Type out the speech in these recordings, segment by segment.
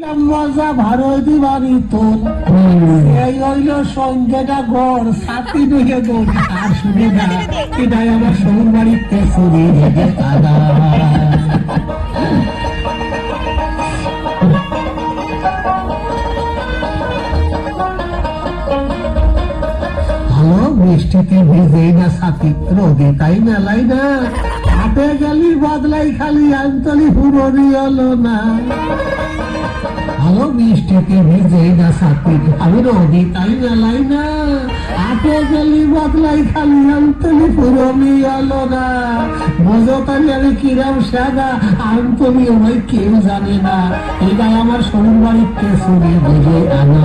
মজা ভারতী বাড়ি তোর এই হইল সন্ধ্যেটা গড় সাথী ঢুকে গোল আর শুনে না এটাই আমার শ্বশুর বাড়িতে চুরি ঢেকে কাদা। ভালো বৃষ্টিতে ভিজেই না সাথী রোদে তাই মেলাই না হাটে গেলি বদলাই খালি আন্তলি হুড়ি হলো না। ভালো বৃষ্টিতে ভিজেই না সাথী আমি রোদে তাই মেলাই না হাটে গেলি বদলাই খালি আন্তলি হুড়ি হলো না। বোঝো তাই আমি কিরাম সাদা আন্তলি ওই কেউ জানে না এটাই আমার শ্বশুর বাড়িতে চুরি বুঝে আনা।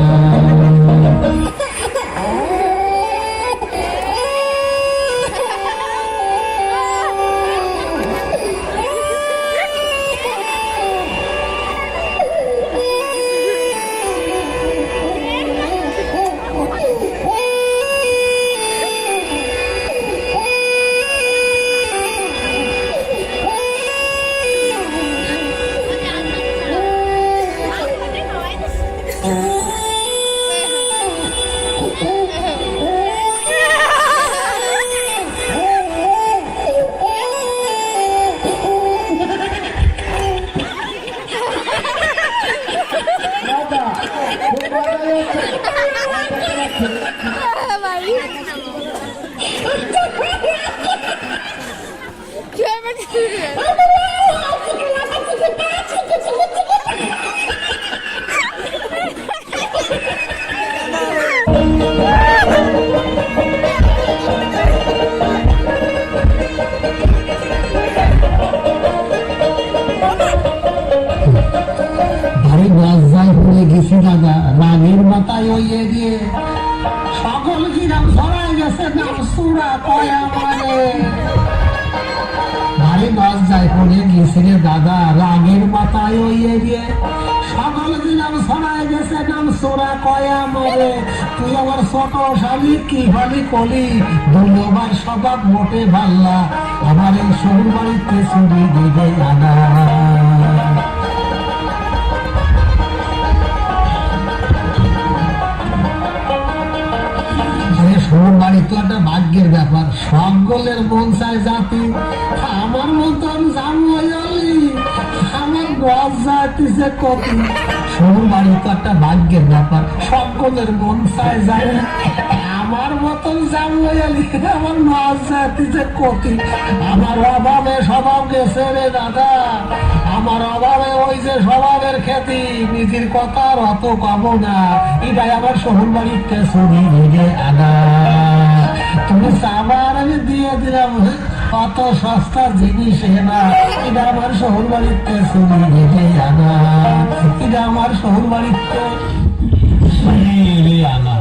রাগের মাথায় ওইয়ে দিয়ে সকল কিরাম ছড়াই গেছে নাম সুরা কয়া মানে ভারী বাস যায় পড়ে গেছে রে দাদা রাগের মাথায় ওইয়ে দিয়ে সকল কিরাম ছড়াই গেছে নাম সুরা কয়া মরে। তুই আমার ছোট শালি কি হলি কলি ধন্যবাদ স্বভাব মোটে ভাল্লা আমার এই শ্বশুর বাড়িতে চুরি দিবে আনা। শ্বশুর বাড়ি তো একটা ভাগ্যের ব্যাপার সকলের মন চায় জাতি আমার মতন জামাই আমার গজ যাইতেছে কপি। শ্বশুর বাড়ি তো একটা ভাগ্যের ব্যাপার সকলের মন চায় যায় আমার মতন জামাই আমার গজ যাইতেছে কপি। আমার অভাবে স্বভাব গেছে রে দাদা আমার অভাবে ওই যে স্বভাবের খ্যাতি নিজের কথা আর অত কব না এটাই আমার শ্বশুর বাড়িতে চুরি ভেঙে আনা। তুমি সাবার আমি দিয়ে দিলাম কত সস্তা জিনিস না এটা আমার শ্বশুর বাড়িতে চুরি ভেঙে আনা এটা আমার শ্বশুর বাড়িতে আনা।